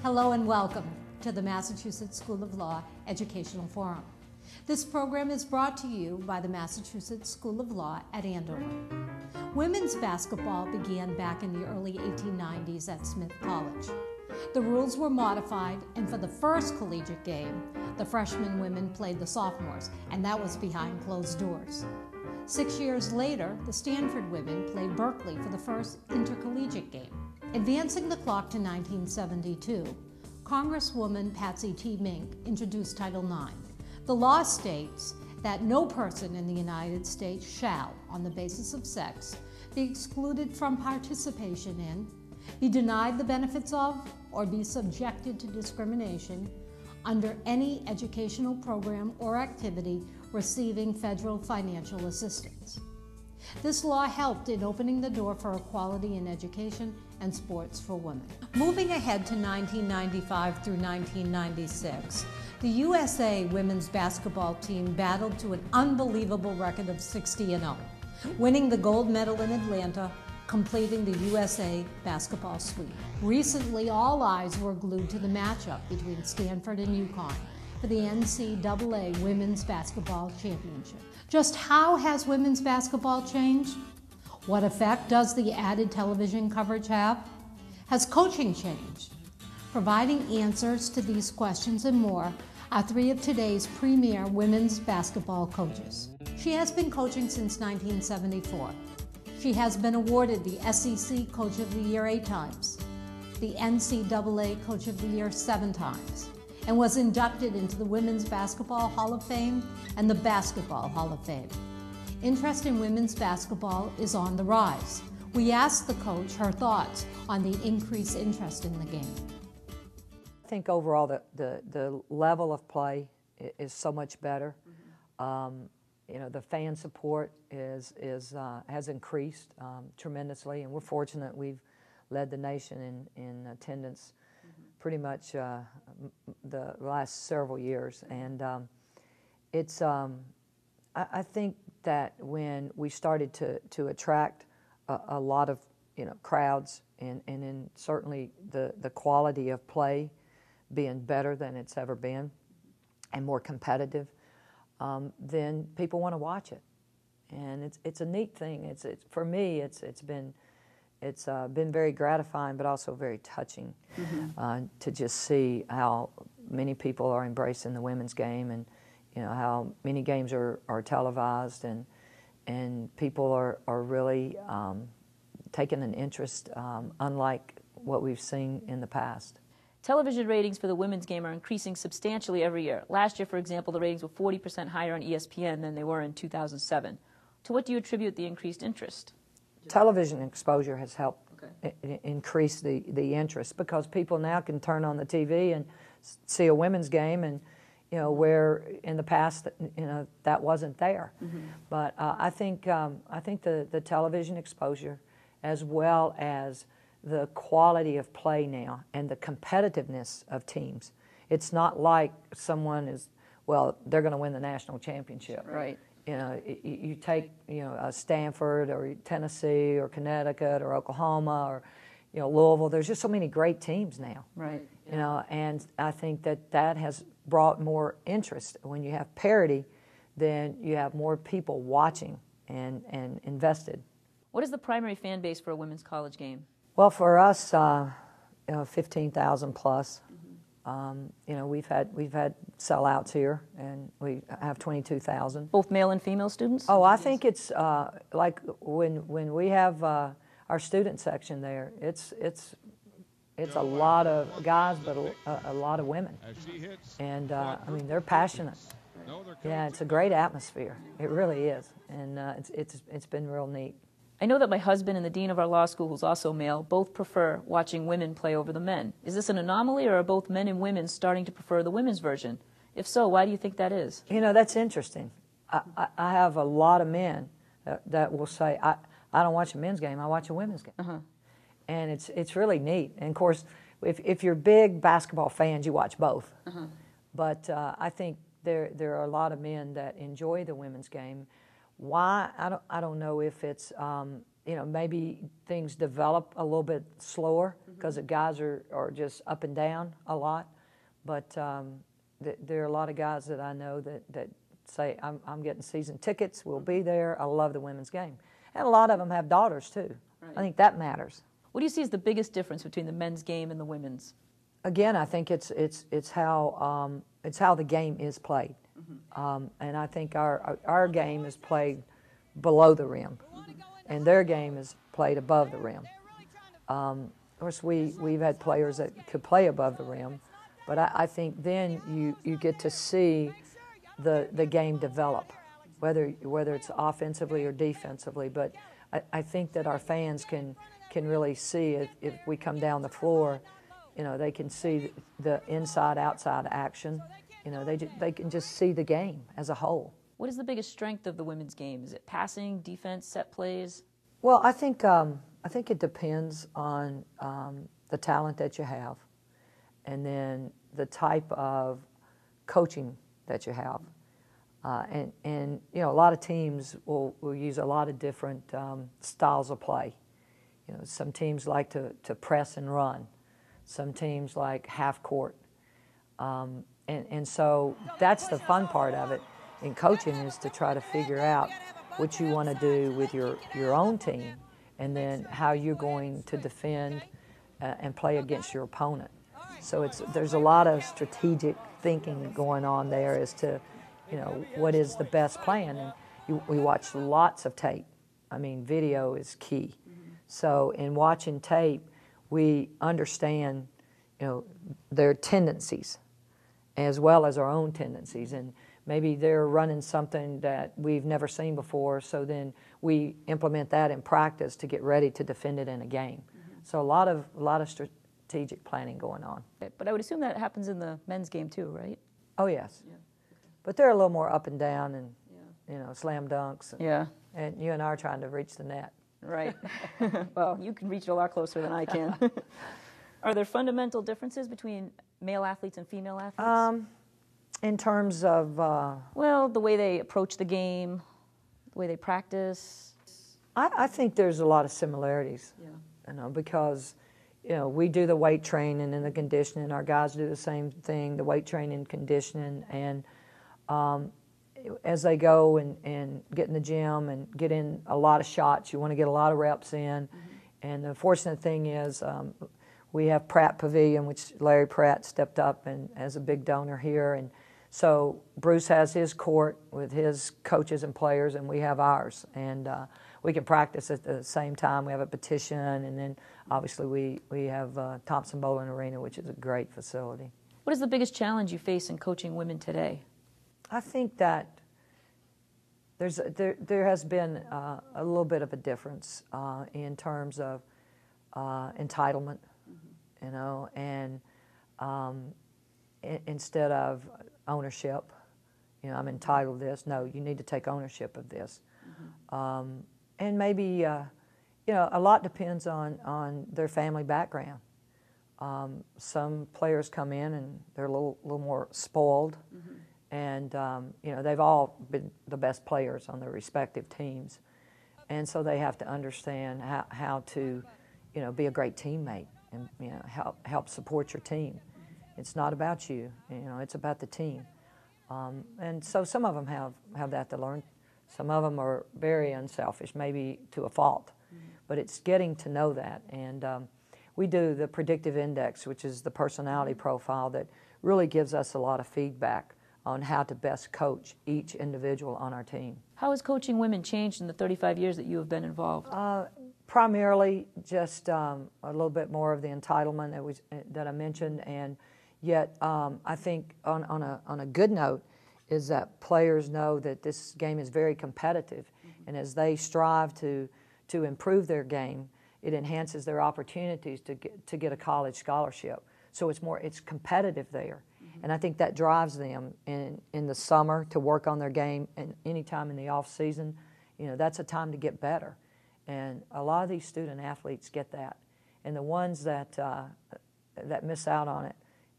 Hello and welcome to the Massachusetts School of Law Educational Forum. This program is brought to you by the Massachusetts School of Law at Andover. Women's basketball began back in the early 1890s at Smith College. The rules were modified, and for the first collegiate game, the freshman women played the sophomores, and that was behind closed doors. 6 years later, the Stanford women played Berkeley for the first intercollegiate game. Advancing the clock to 1972, Congresswoman Patsy T. Mink introduced Title IX. The law states that no person in the United States shall, on the basis of sex, be excluded from participation in, be denied the benefits of, or be subjected to discrimination under any educational program or activity receiving federal financial assistance. This law helped in opening the door for equality in education and sports for women. Moving ahead to 1995 through 1996, the USA women's basketball team battled to an unbelievable record of 60-0, winning the gold medal in Atlanta, completing the USA basketball sweep. Recently, all eyes were glued to the matchup between Stanford and UConn for the NCAA Women's Basketball Championship. Just how has women's basketball changed? What effect does the added television coverage have? Has coaching changed? Providing answers to these questions and more are three of today's premier women's basketball coaches. She has been coaching since 1974. She has been awarded the SEC Coach of the Year 8 times, the NCAA Coach of the Year 7 times, and was inducted into the Women's Basketball Hall of Fame and the Basketball Hall of Fame. Interest in women's basketball is on the rise. We asked the coach her thoughts on the increased interest in the game. I think overall the level of play is so much better. You know, the fan support has increased tremendously, and we're fortunate we've led the nation in attendance pretty much the last several years. And I think that when we started to attract a lot of crowds, and then certainly the quality of play being better than it's ever been and more competitive, then people want to watch it, and it's a neat thing. It's for me it's been very gratifying, but also very touching to just see how many people are embracing the women's game, and how many games are televised, and people are really taking an interest unlike what we've seen in the past. Television ratings for the women's game are increasing substantially every year. Last year, for example, the ratings were 40% higher on ESPN than they were in 2007. To what do you attribute the increased interest? Television exposure has helped increase the interest, because people now can turn on the TV and see a women's game, and where in the past that wasn't there. But I think the television exposure, as well as the quality of play now and the competitiveness of teams. It's not like someone is, well, they're going to win the national championship. Right. You take a Stanford or Tennessee or Connecticut or Oklahoma or Louisville. There's just so many great teams now. Right. And I think that has brought more interest. When you have parity, then you have more people watching and invested. What is the primary fan base for a women's college game? Well, for us, 15,000 plus. We've had sellouts here, and we have 22,000. Both male and female students? Oh, I think it's like when we have our student section there. It's a lot of guys, but a lot of women, and I mean, they're passionate. Yeah, it's a great atmosphere. It really is, and it's been real neat. I know that my husband and the dean of our law school, who's also male, both prefer watching women play over the men. Is this an anomaly, or are both men and women starting to prefer the women's version? If so, why do you think that is? That's interesting. I have a lot of men that will say, I don't watch a men's game, I watch a women's game. And it's really neat. And of course, if you're big basketball fans, you watch both. But I think there are a lot of men that enjoy the women's game. Why? I don't know if it's you know, maybe things develop a little bit slower because the guys are just up and down a lot. But there are a lot of guys that I know that say, I'm getting season tickets, we'll be there, I love the women's game. And a lot of them have daughters too. Right. I think that matters. What do you see as the biggest difference between the men's game and the women's? Again, I think it's how the game is played. And I think our game is played below the rim, and their game is played above the rim. Of course, we've had players that could play above the rim, but I think then you get to see the game develop, whether it's offensively or defensively. But I think that our fans can really see it if we come down the floor. You know, they can see the inside-outside action. You know, they can just see the game as a whole. What is the biggest strength of the women's game? Is it passing, defense, set plays? Well, I think it depends on the talent that you have, and then the type of coaching that you have. And you know, a lot of teams will use a lot of different styles of play. You know, some teams like to press and run. Some teams like half court. And so that's the fun part of it in coaching, is to try to figure out what you want to do with your own team, and then how you're going to defend and play against your opponent. So there's a lot of strategic thinking going on there as to, you know, what is the best plan. And we watch lots of tape. I mean, video is key. So in watching tape, we understand, you know, their tendencies as well as our own tendencies. And maybe they're running something that we've never seen before, so then we implement that in practice to get ready to defend it in a game. So a lot of strategic planning going on. But I would assume that happens in the men's game too, right? Oh, yes. Yeah. But they're a little more up and down and, you know, slam dunks. And you and I are trying to reach the net. Right. Well, you can reach it a lot closer than I can. Are there fundamental differences between male athletes and female athletes? In terms of... well, the way they approach the game, the way they practice. I think there's a lot of similarities, you know, because, you know, we do the weight training and the conditioning. Our guys do the same thing, the weight training, conditioning, and as they go and get in the gym and get in a lot of shots, you want to get a lot of reps in. And the fortunate thing is we have Pratt Pavilion, which Larry Pratt stepped up and as a big donor here. And so Bruce has his court with his coaches and players, and we have ours. And we can practice at the same time. We have a petition, and then obviously we have Thompson Bowling Arena, which is a great facility. What is the biggest challenge you face in coaching women today? I think that there has been a little bit of a difference in terms of entitlement, you know, and instead of ownership, you know, I'm entitled to this. No, you need to take ownership of this. And maybe, you know, a lot depends on their family background. Some players come in and they're a little more spoiled. And, you know, they've all been the best players on their respective teams. And so they have to understand how to, you know, be a great teammate and, you know, help support your team. It's not about you, you know, it's about the team. And so some of them have that to learn. Some of them are very unselfish, maybe to a fault. But it's getting to know that. And we do the predictive index, which is the personality profile that really gives us a lot of feedback on how to best coach each individual on our team. How has coaching women changed in the 35 years that you have been involved? Primarily just a little bit more of the entitlement that I mentioned, and yet I think on a good note is that players know that this game is very competitive, and as they strive to improve their game, it enhances their opportunities to get a college scholarship. So it's competitive there. And I think that drives them in the summer to work on their game, and anytime in the off season, you know, that's a time to get better. And a lot of these student athletes get that. And the ones that miss out on it,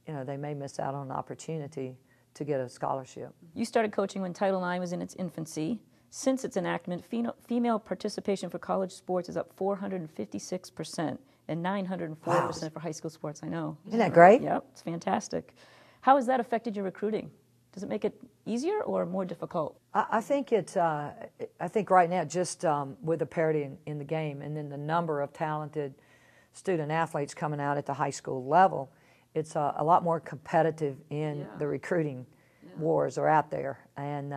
you know, they may miss out on an opportunity to get a scholarship. You started coaching when Title IX was in its infancy. Since its enactment, female participation for college sports is up 456% and 904% for high school sports. I know. Isn't that great? Yep, it's fantastic. How has that affected your recruiting? Does it make it easier or more difficult? I think it's. I think right now, just with the parity in the game, and then the number of talented student athletes coming out at the high school level, it's a lot more competitive in the recruiting wars are out there, and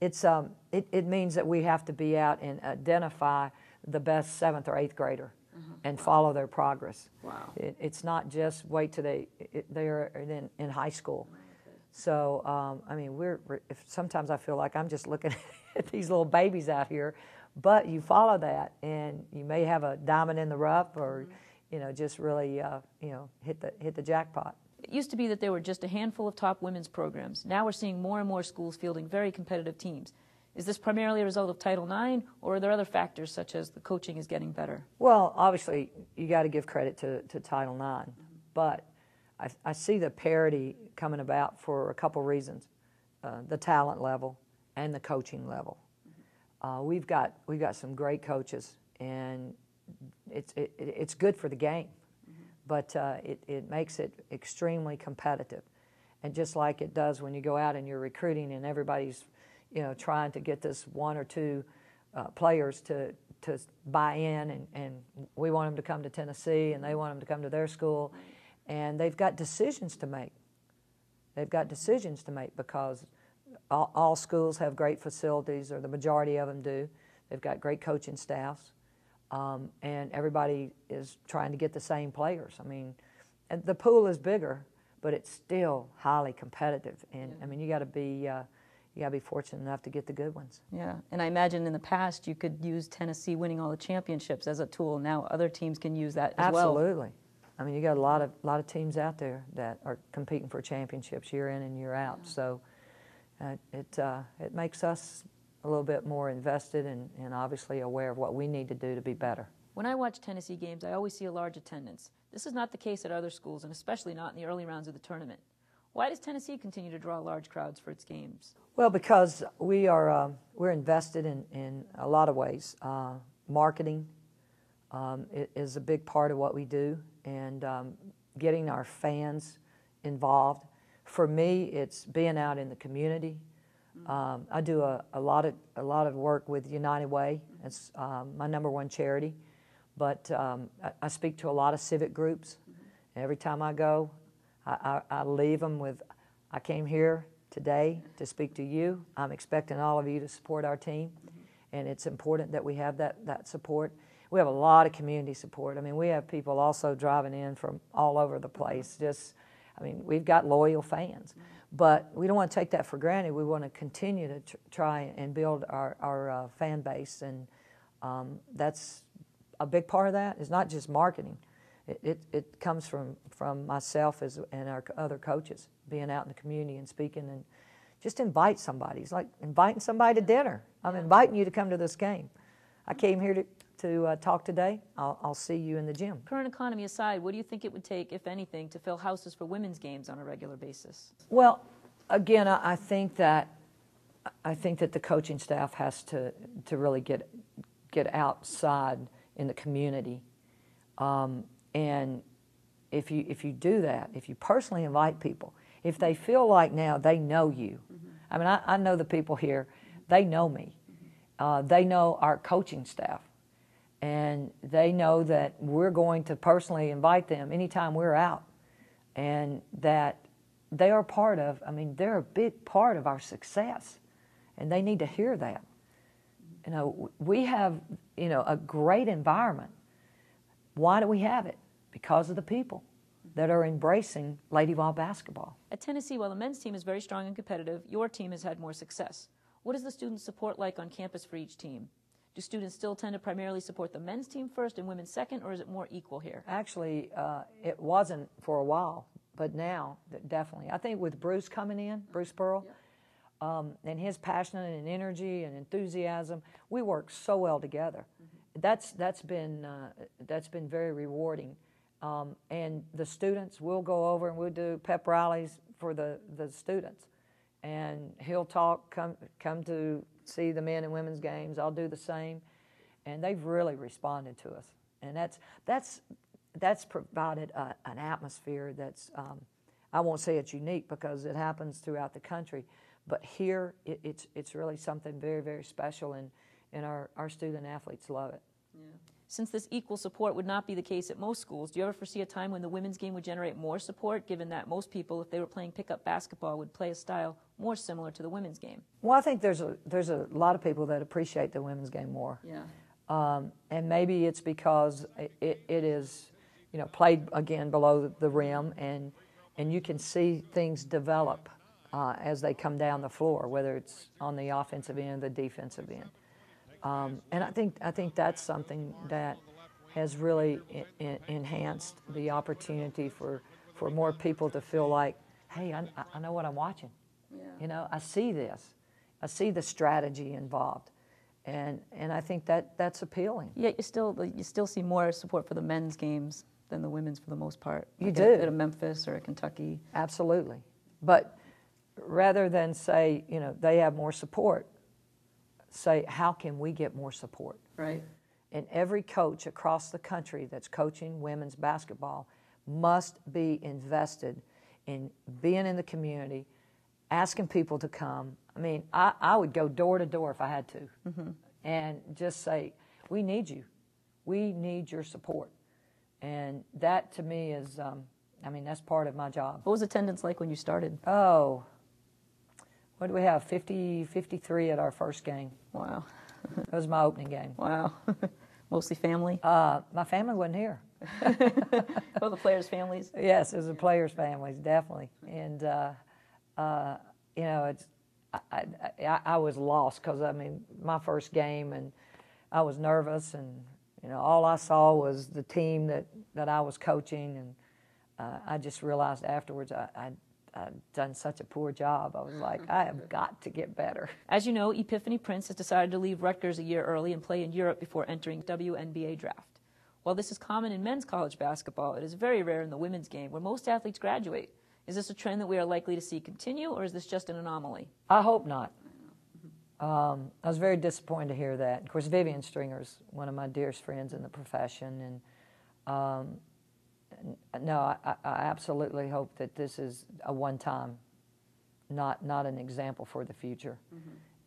it means that we have to be out and identify the best 7th or 8th grader and follow their progress. Wow. It's not just wait till they're in high school. So, I mean, sometimes I feel like I'm just looking at these little babies out here, but you follow that, and you may have a diamond in the rough, or, just really, hit the jackpot. It used to be that there were just a handful of top women's programs. Now we're seeing more and more schools fielding very competitive teams. Is this primarily a result of Title IX, or are there other factors such as the coaching is getting better? Well, obviously, you got to give credit to Title IX, but I see the parity coming about for a couple reasons: the talent level and the coaching level. We've got some great coaches, and it's good for the game, but it makes it extremely competitive. And just like it does when you go out and you're recruiting, and everybody's trying to get this one or two players to buy in, and we want them to come to Tennessee, and they want them to come to their school. And they've got decisions to make. They've got decisions to make because all schools have great facilities, or the majority of them do. They've got great coaching staffs, and everybody is trying to get the same players. I mean, and the pool is bigger, but it's still highly competitive. And I mean, you got to be fortunate enough to get the good ones. Yeah, and I imagine in the past you could use Tennessee winning all the championships as a tool. Now other teams can use that as well. Absolutely. I mean, you got a lot of teams out there that are competing for championships year in and year out. Yeah. So it makes us a little bit more invested and obviously aware of what we need to do to be better. When I watch Tennessee games, I always see a large attendance. This is not the case at other schools, and especially not in the early rounds of the tournament. Why does Tennessee continue to draw large crowds for its games? Well, because we're invested in a lot of ways. Marketing is a big part of what we do, and getting our fans involved. For me, it's being out in the community. I do a lot of work with United Way. It's my #1 charity, but I speak to a lot of civic groups. Every time I go, I leave them with, I came here today to speak to you. I'm expecting all of you to support our team, and it's important that we have that support. We have a lot of community support. I mean, we have people also driving in from all over the place. We've got loyal fans, but we don't want to take that for granted. We want to continue to try and build our fan base, and that's a big part of that. It's not just marketing. It comes from myself and our other coaches, being out in the community and speaking, and just invite somebody. It's like inviting somebody to dinner. I'm inviting you to come to this game. I came here to talk today. I'll see you in the gym. Current economy aside, what do you think it would take, if anything, to fill houses for women's games on a regular basis? Well, again, I think that the coaching staff has to really get outside in the community, and if you do that, if you personally invite people, if they feel like now they know you, I mean, I know the people here, they know me, they know our coaching staff, and they know that we're going to personally invite them anytime we're out, and that they are part of, they're a big part of our success, and they need to hear that. We have, a great environment. Why do we have it? Because of the people that are embracing Lady Vol basketball. At Tennessee, while the men's team is very strong and competitive, your team has had more success. What is the student support like on campus for each team? Do students still tend to primarily support the men's team first and women's second, or is it more equal here? Actually, it wasn't for a while, but now, definitely. I think with Bruce coming in, Bruce Pearl, and his passion and energy and enthusiasm, we work so well together. That's been very rewarding. And the students, we'll go over and we'll do pep rallies for the students, and he'll come to see the men and women's games. I'll do the same. And they've really responded to us. And that's provided an atmosphere that's, I won't say it's unique because it happens throughout the country, but here it's really something very, very special, and our student athletes love it. Yeah. Since this equal support would not be the case at most schools, do you ever foresee a time when the women's game would generate more support, given that most people, if they were playing pickup basketball, would play a style more similar to the women's game? Well, I think there's a lot of people that appreciate the women's game more. Yeah. And maybe it's because it is, played again below the rim, and you can see things develop as they come down the floor, whether it's on the offensive end or the defensive end. And I think that's something that has really enhanced the opportunity for more people to feel like, hey, I know what I'm watching. Yeah. I see this. I see the strategy involved. And I think that's appealing. Yet you still see more support for the men's games than the women's for the most part. You like do. At a Memphis or a Kentucky. Absolutely. But rather than say, they have more support, say, how can we get more support? Right. And every coach across the country that's coaching women's basketball must be invested in being in the community, asking people to come. I mean, I would go door to door if I had to, and just say, we need you. We need your support. And that, to me, is, that's part of my job. What was attendance like when you started? Oh, what do we have, 53 at our first game. Wow. That was my opening game. Wow. Mostly family? My family wasn't here. Well, the players' families? Yes, it was the players' families, definitely. And, I was lost because, my first game, and I was nervous, and, all I saw was the team that I was coaching, and I just realized afterwards I'd done such a poor job. I was like, I have got to get better. As you know, Epiphany Prince has decided to leave Rutgers a year early and play in Europe before entering WNBA draft. While this is common in men's college basketball, it is very rare in the women's game, where most athletes graduate. Is this a trend that we are likely to see continue, or is this just an anomaly? I hope not. I was very disappointed to hear that. Of course, Vivian Stringer's one of my dearest friends in the profession, and no, I absolutely hope that this is a one-time, not an example for the future.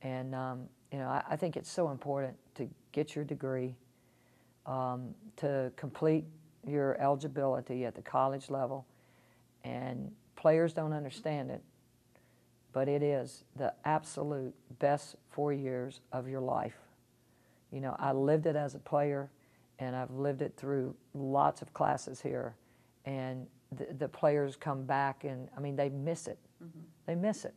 And I think it's so important to get your degree, to complete your eligibility at the college level, and players don't understand it, but it is the absolute best 4 years of your life. I lived it as a player, and I've lived it through lots of classes here, and the players come back, and they miss it. They miss it.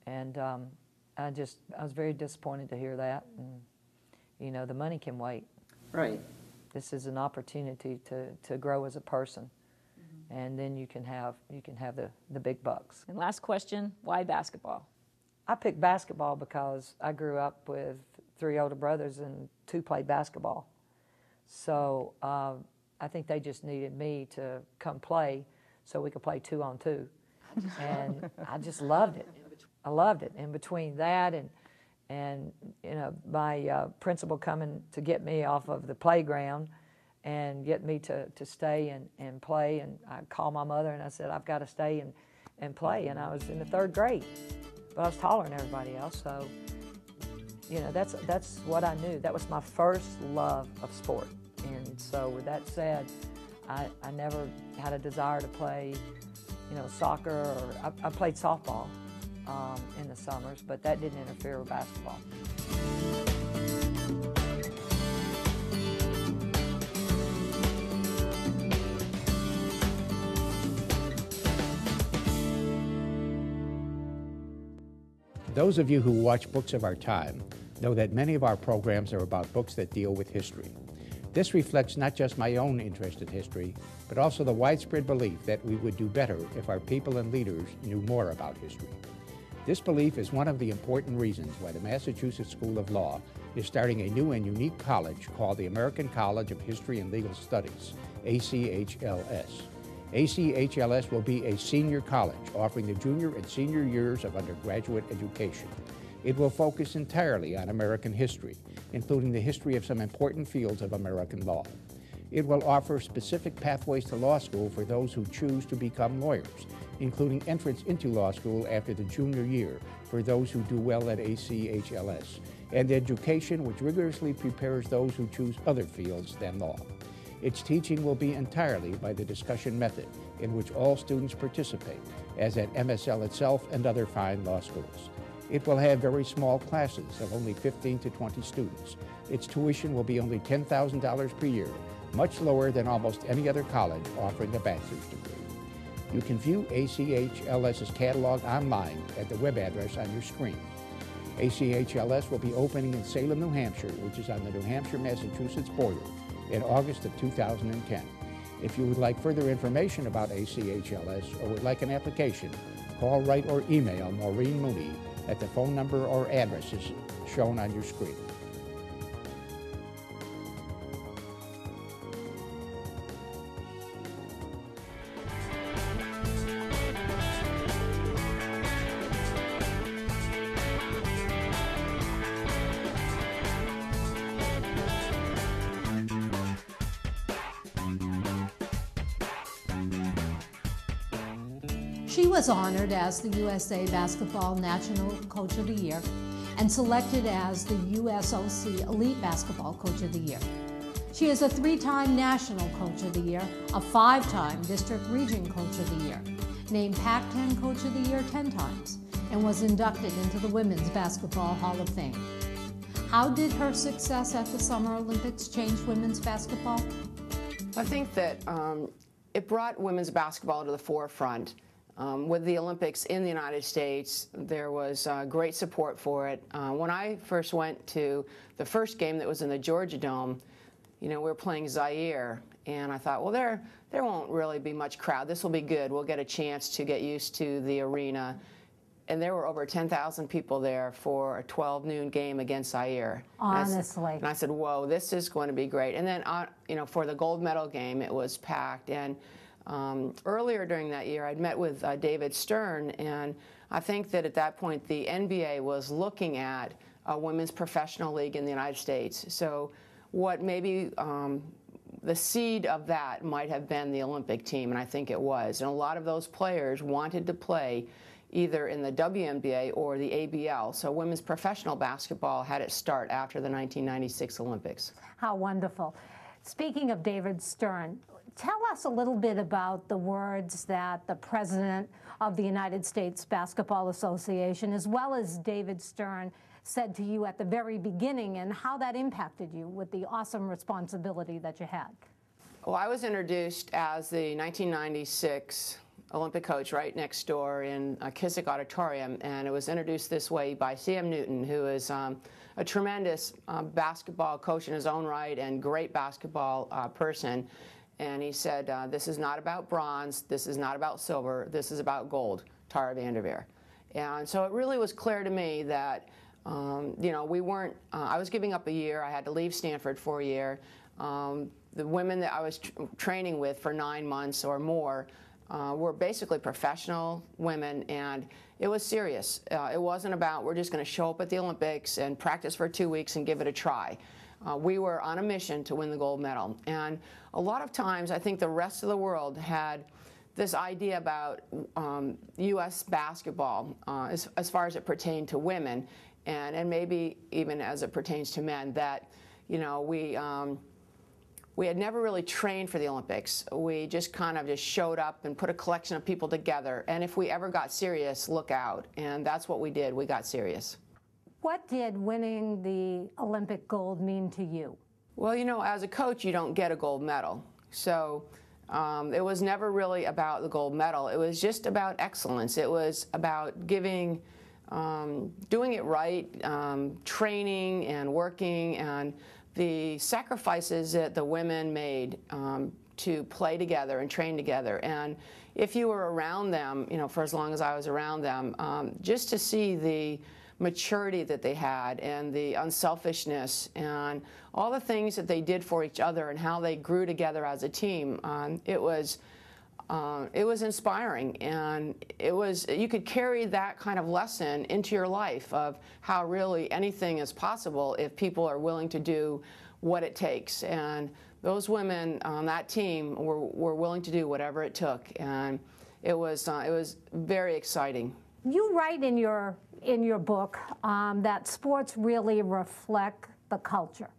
And I was very disappointed to hear that. And the money can wait. Right. This is an opportunity to grow as a person, and then you can have the big bucks. And last question, why basketball? I picked basketball because I grew up with 3 older brothers, and 2 played basketball. So I think they just needed me to come play so we could play 2-on-2. And I just loved it. I loved it. And between that and my principal coming to get me off of the playground and get me to stay and play, and I called my mother and I said, I've got to stay and play. And I was in the 3rd grade, but I was taller than everybody else. So, that's what I knew. That was my first love of sport. And so with that said, I never had a desire to play, soccer, or I played softball in the summers, but that didn't interfere with basketball. Those of you who watch Books of Our Time know that many of our programs are about books that deal with history. This reflects not just my own interest in history, but also the widespread belief that we would do better if our people and leaders knew more about history. This belief is one of the important reasons why the Massachusetts School of Law is starting a new and unique college called the American College of History and Legal Studies, ACHLS. ACHLS will be a senior college offering the junior and senior years of undergraduate education. It will focus entirely on American history, including the history of some important fields of American law. It will offer specific pathways to law school for those who choose to become lawyers, including entrance into law school after the junior year for those who do well at ACHLS, and education which rigorously prepares those who choose other fields than law. Its teaching will be entirely by the discussion method, in which all students participate, as at MSL itself and other fine law schools. It will have very small classes of only 15 to 20 students. Its tuition will be only $10,000 per year, much lower than almost any other college offering a bachelor's degree. You can view ACHLS's catalog online at the web address on your screen. ACHLS will be opening in Salem, New Hampshire, which is on the New Hampshire-Massachusetts border, in August of 2010. If you would like further information about ACHLS or would like an application, call, write, or email Maureen Mooney at the phone number or addresses shown on your screen. She was honored as the USA Basketball National Coach of the Year and selected as the USOC Elite Basketball Coach of the Year. She is a 3-time National Coach of the Year, a 5-time District Region Coach of the Year, named Pac-10 Coach of the Year 10 times, and was inducted into the Women's Basketball Hall of Fame. How did her success at the Summer Olympics change women's basketball? I think that it brought women's basketball to the forefront. With the Olympics in the United States, there was great support for it. When I first went to the first game that was in the Georgia Dome, we were playing Zaire, and I thought, well, there won't really be much crowd. This will be good. We'll get a chance to get used to the arena. And there were over 10,000 people there for a 12 noon game against Zaire. Honestly. And I said, whoa, this is going to be great. And then, for the gold medal game, it was packed. And earlier during that year, I'd met with David Stern, and I think that at that point the NBA was looking at a women's professional league in the United States. So what maybe the seed of that might have been the Olympic team, and I think it was. And a lot of those players wanted to play either in the WNBA or the ABL. So women's professional basketball had its start after the 1996 Olympics. How wonderful. Speaking of David Stern, tell us a little bit about the words that the President of the United States Basketball Association, as well as David Stern, said to you at the very beginning, and how that impacted you with the awesome responsibility that you had. Well, I was introduced as the 1996 Olympic coach right next door in Kissick Auditorium, and it was introduced this way by C.M. Newton, who is a tremendous basketball coach in his own right and great basketball person. And he said, this is not about bronze, this is not about silver, this is about gold, Tara VanDerveer. And so it really was clear to me that, we weren't, I was giving up a year, I had to leave Stanford for a year. The women that I was training with for 9 months or more were basically professional women, and it was serious. It wasn't about, we're just going to show up at the Olympics and practice for 2 weeks and give it a try. We were on a mission to win the gold medal. And a lot of times, I think the rest of the world had this idea about U.S. basketball as far as it pertained to women, and maybe even as it pertains to men, that, we had never really trained for the Olympics. We just kind of just showed up and put a collection of people together. And if we ever got serious, look out. And that's what we did. We got serious. What did winning the Olympic gold mean to you? Well, as a coach, you don't get a gold medal. So it was never really about the gold medal. It was just about excellence. It was about doing it right, training and working, and the sacrifices that the women made to play together and train together. And if you were around them, for as long as I was around them, just to see the maturity that they had and the unselfishness and all the things that they did for each other and how they grew together as a team, it was it was inspiring, and you could carry that kind of lesson into your life of how really anything is possible if people are willing to do what it takes. And those women on that team were willing to do whatever it took, and it was very exciting. You write in your book that sports really reflect the culture.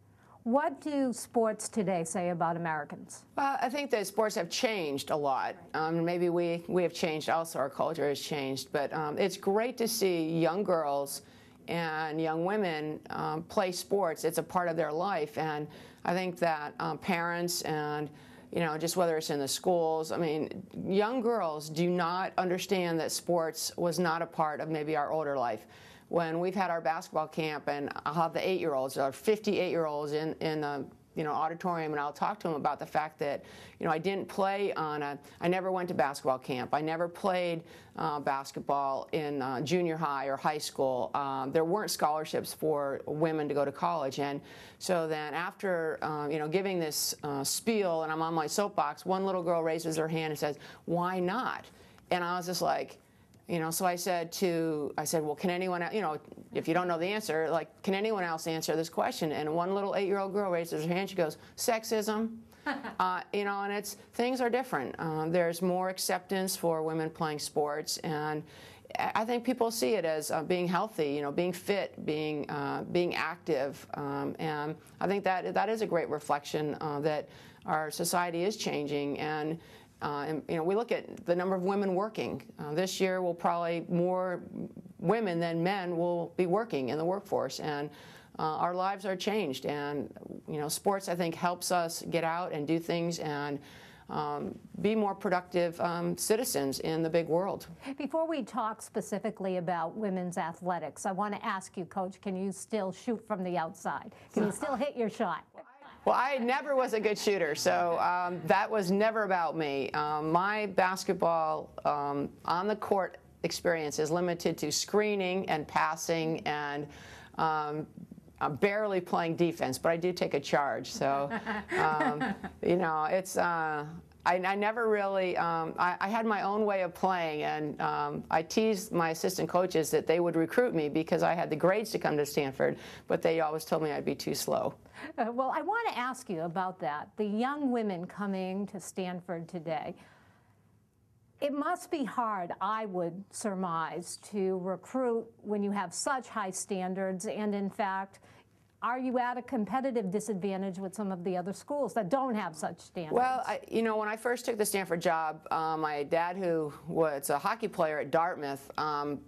What do sports today say about Americans? Well, I think that sports have changed a lot. Maybe we have changed also, our culture has changed, but it's great to see young girls and young women play sports. It's a part of their life, and I think that parents and just whether it's in the schools, I mean, young girls do not understand that sports was not a part of maybe our older life. When we've had our basketball camp, and I'll have the 8-year-olds or 58-year-olds in the auditorium, and I'll talk to them about the fact that I didn't play I never went to basketball camp. I never played basketball in junior high or high school. There weren't scholarships for women to go to college, and so then after giving this spiel, and I'm on my soapbox, one little girl raises her hand and says, "Why not?" And I was just like, so I said, well, can anyone, if you don't know the answer, like, can anyone else answer this question? And one little 8-year-old girl raises her hand. She goes, "Sexism." And things are different. There's more acceptance for women playing sports, and I think people see it as being healthy, being fit, being active, and I think that is a great reflection that our society is changing. And we look at the number of women working. This year, probably more women than men will be working in the workforce, and our lives are changed. And sports, I think, helps us get out and do things and be more productive citizens in the big world. Before we talk specifically about women's athletics, I want to ask you, Coach, can you still shoot from the outside? Can you still hit your shot? Well, I never was a good shooter, so that was never about me. My basketball on the court experience is limited to screening and passing, and I'm barely playing defense, but I do take a charge. So, it's I never really, I had my own way of playing, and I teased my assistant coaches that they would recruit me because I had the grades to come to Stanford, but they always told me I'd be too slow. Well, I want to ask you about that. The young women coming to Stanford today, it must be hard, I would surmise, to recruit when you have such high standards, and in fact, are you at a competitive disadvantage with some of the other schools that don't have such standards? Well, when I first took the Stanford job, my dad, who was a hockey player at Dartmouth,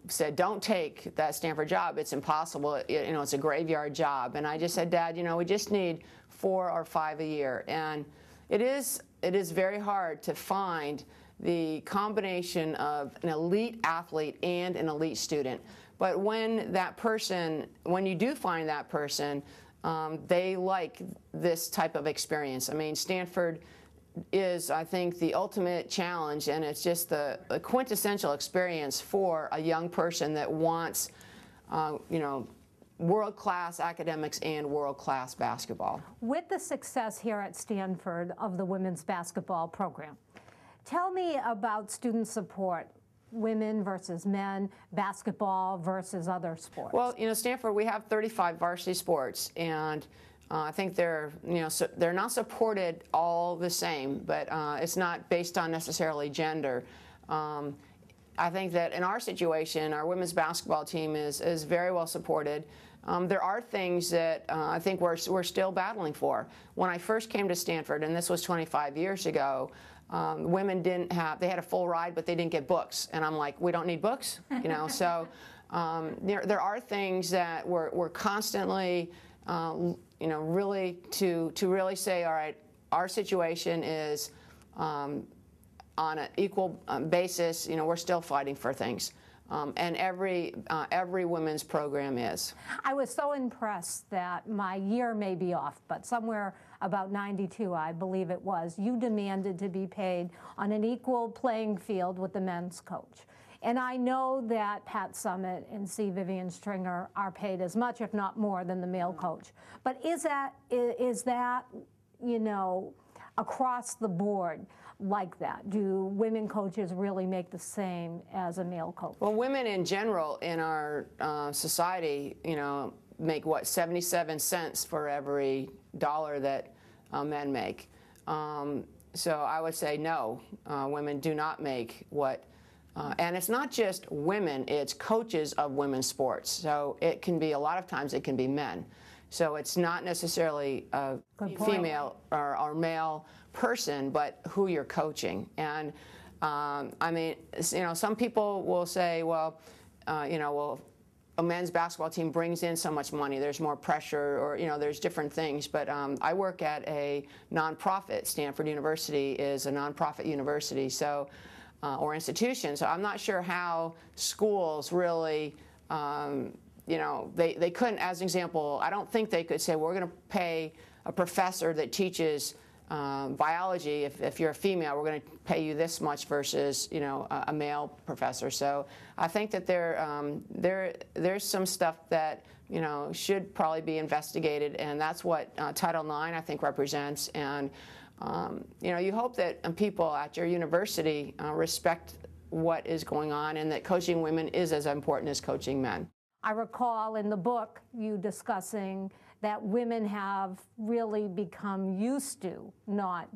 said, "Don't take that Stanford job. It's impossible. It's a graveyard job." And I just said, "Dad, we just need 4 or 5 a year." And it is very hard to find the combination of an elite athlete and an elite student. But when you do find that person, they like this type of experience. I mean, Stanford is, I think, the ultimate challenge, and it's just the quintessential experience for a young person that wants, world-class academics and world-class basketball. With the success here at Stanford of the women's basketball program, tell me about student support. Women versus men, basketball versus other sports. Well, Stanford, we have 35 varsity sports, and I think they're not supported all the same, but it's not based on necessarily gender. I think that in our situation, our women's basketball team is very well supported. There are things that I think we're still battling for. When I first came to Stanford, and this was 25 years ago, women they had a full ride, but they didn't get books. And I'm like, we don't need books? So there are things that we're constantly, really to really say, all right, our situation is on an equal basis. We're still fighting for things. And every women's program is. I was so impressed that my year may be off, but somewhere about 92, I believe it was, you demanded to be paid on an equal playing field with the men's coach. And I know that Pat Summitt and C. Vivian Stringer are paid as much, if not more, than the male coach. But is that a across the board like that? Do women coaches really make the same as a male coach? Well, women in general in our society, make what, 77 cents for every dollar that men make. So I would say no, women do not make what, and it's not just women, it's coaches of women's sports. So it can be, a lot of times it can be men. So it's not necessarily a female or male person, but who you're coaching. And I mean, some people will say, well, well, a men's basketball team brings in so much money, there's more pressure, or there's different things. But I work at a nonprofit. Stanford University is a nonprofit university, so or institution. So I'm not sure how schools really, they couldn't, as an example, I don't think they could say, we're going to pay a professor that teaches biology, if you're a female, we're going to pay you this much versus a male professor. So I think that there's some stuff that should probably be investigated, and that's what Title IX I think represents. And you hope that people at your university respect what is going on, and that coaching women is as important as coaching men. I recall in the book you discussing that women have really become used to not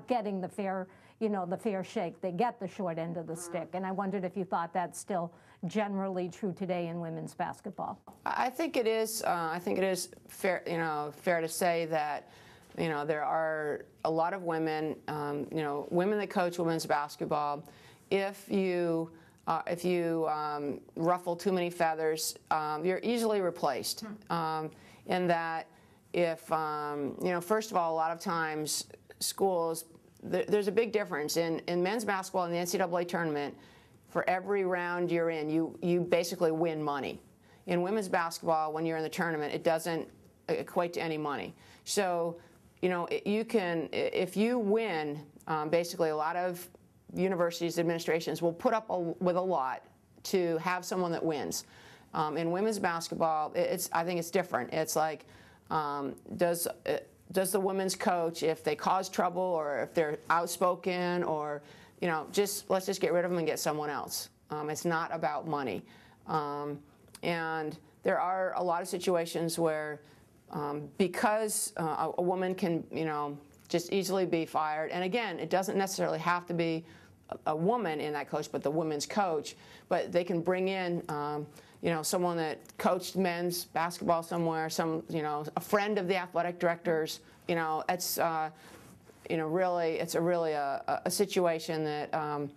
getting the fair, the fair shake. They get the short end of the stick. And I wondered if you thought that's still generally true today in women's basketball. I think it is. I think it is fair, fair to say that, there are a lot of women, women that coach women's basketball. If you ruffle too many feathers, you're easily replaced. In that, if first of all, a lot of times schools, there's a big difference in men's basketball in the NCAA tournament. For every round you're in, you basically win money. In women's basketball, when you're in the tournament, it doesn't equate to any money. So, you can, if you win, basically a lot of universities, administrations will put up with a lot to have someone that wins. In women's basketball, I think it's different. It's like, does the women's coach, if they cause trouble or if they're outspoken, or let's just get rid of them and get someone else. It's not about money. And there are a lot of situations where because a woman can just easily be fired, and again, it doesn't necessarily have to be a woman in that coach, but the women's coach, but they can bring in someone that coached men's basketball somewhere, a friend of the athletic directors. It's really, it's a situation that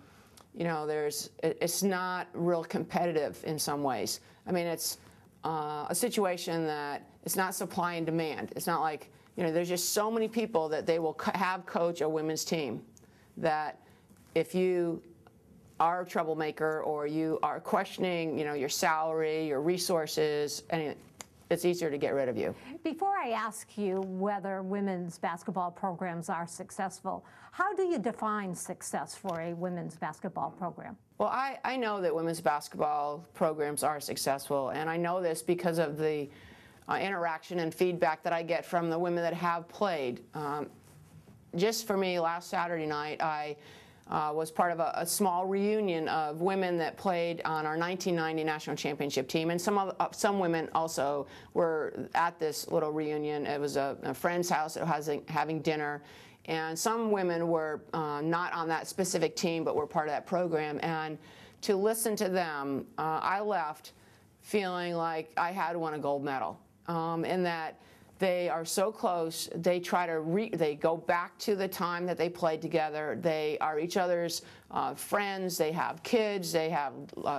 it's not real competitive in some ways. I mean, it's a situation that it's not supply and demand. It's not like there's just so many people that they will have coach a women's team that if you are a troublemaker or you are questioning, your salary, your resources, and it's easier to get rid of you. Before I ask you whether women's basketball programs are successful, how do you define success for a women's basketball program? Well, I know that women's basketball programs are successful, and I know this because of the interaction and feedback that I get from the women that have played. Just for me, last Saturday night, I was part of a small reunion of women that played on our 1990 national championship team, and some women also were at this little reunion. It was a friend's house that was having dinner, and some women were not on that specific team but were part of that program. And to listen to them, I left feeling like I had won a gold medal, in that they are so close. They try to they go back to the time that they played together. They are each other's friends. They have kids. They have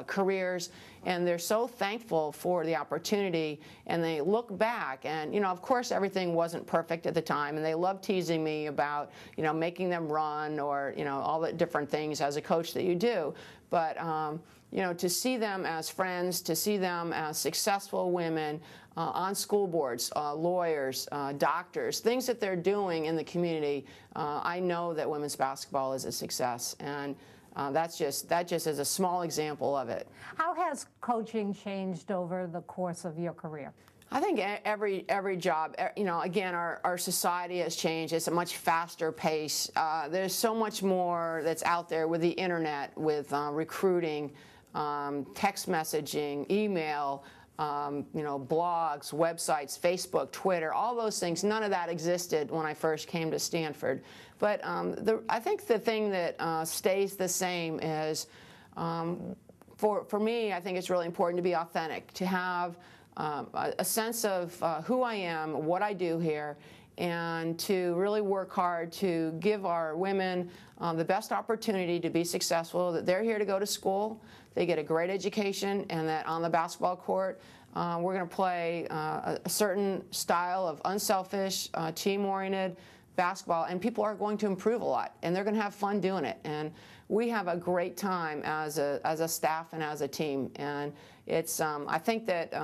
careers, and they're so thankful for the opportunity. And they look back, and of course, everything wasn't perfect at the time. And they love teasing me about making them run, or all the different things as a coach that you do. But to see them as friends, to see them as successful women on school boards, lawyers, doctors, things that they're doing in the community, I know that women's basketball is a success, and that just is a small example of it. How has coaching changed over the course of your career? I think every job, you know, again, our society has changed. It's a much faster pace. There's so much more that's out there with the internet, with recruiting, text messaging, email, you know, blogs, websites, Facebook, Twitter, all those things. None of that existed when I first came to Stanford. But I think the thing that stays the same is, for me, I think it's really important to be authentic, to have a sense of who I am, what I do here, and to really work hard to give our women the best opportunity to be successful, that they're here to go to school, they get a great education, and that on the basketball court, we're going to play a certain style of unselfish, team-oriented basketball, and people are going to improve a lot, and they're going to have fun doing it. And we have a great time as a staff and as a team. And it's I think that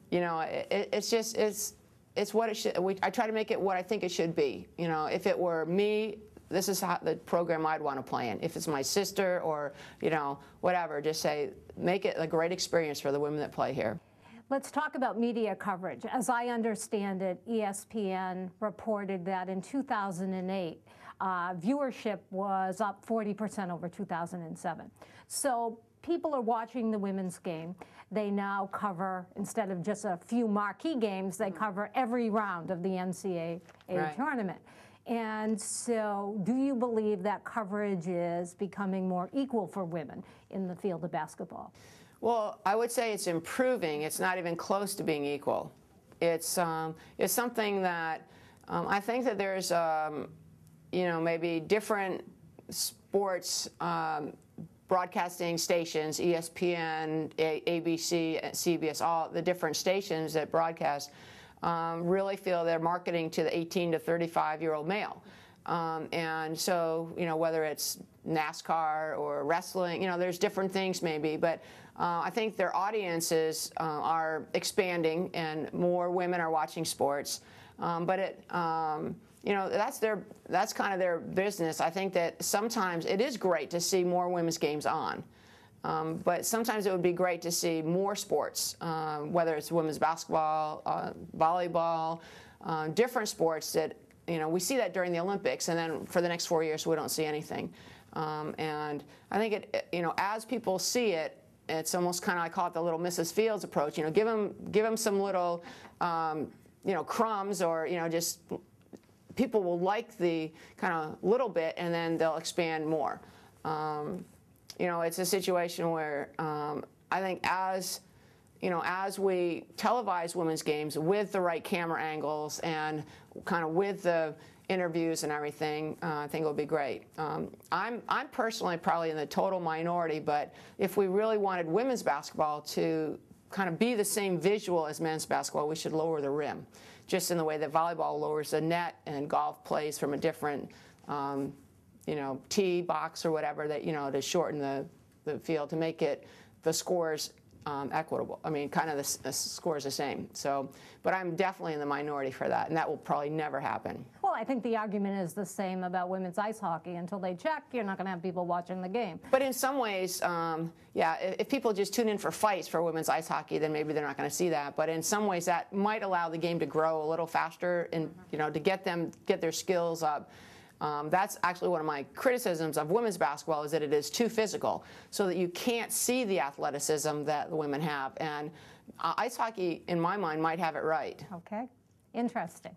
you know, it's what it should. I try to make it what I think it should be. You know, if it were me, this is how the program I'd want to play in. If it's my sister or, you know, whatever, just say, make it a great experience for the women that play here. Let's talk about media coverage. As I understand it, ESPN reported that in 2008, viewership was up 40% over 2007. So people are watching the women's game. They now cover, instead of just a few marquee games, they cover every round of the NCAA tournament. And so do you believe that coverage is becoming more equal for women in the field of basketball? Well, I would say it's improving. It's not even close to being equal. It's something that I think that there's, you know, maybe different sports broadcasting stations, ESPN, ABC, CBS, all the different stations that broadcast really feel they're marketing to the 18 to 35-year-old male. And so, you know, whether it's NASCAR or wrestling, you know, there's different things maybe, but I think their audiences are expanding and more women are watching sports. But it, you know, that's kind of their business. I think that sometimes it is great to see more women's games on. But sometimes it would be great to see more sports, whether it's women's basketball, volleyball, different sports that, you know, we see that during the Olympics, and then for the next 4 years we don't see anything. And I think it, you know, as people see it, it's almost kind of, I call it the little Mrs. Fields approach. You know, give them some little, you know, crumbs, or, you know, just people will like the kind of little bit, and then they'll expand more. You know, it's a situation where I think as, you know, as we televise women's games with the right camera angles and kind of with the interviews and everything, I think it'll be great. I'm personally probably in the total minority, but if we really wanted women's basketball to kind of be the same visual as men's basketball, we should lower the rim, just in the way that volleyball lowers the net and golf plays from a different, you know, tee box or whatever, that, you know, to shorten the field, to make it the scores equitable. I mean, kind of the scores the same. So, but I'm definitely in the minority for that, and that will probably never happen. Well, I think the argument is the same about women's ice hockey. Until they check, you're not going to have people watching the game. But in some ways, yeah, if people just tune in for fights for women's ice hockey, then maybe they're not going to see that. But in some ways, that might allow the game to grow a little faster, and, you know, to get their skills up. That's actually one of my criticisms of women's basketball, is that it is too physical, so that you can't see the athleticism that the women have. And ice hockey, in my mind, might have it right. Okay, interesting.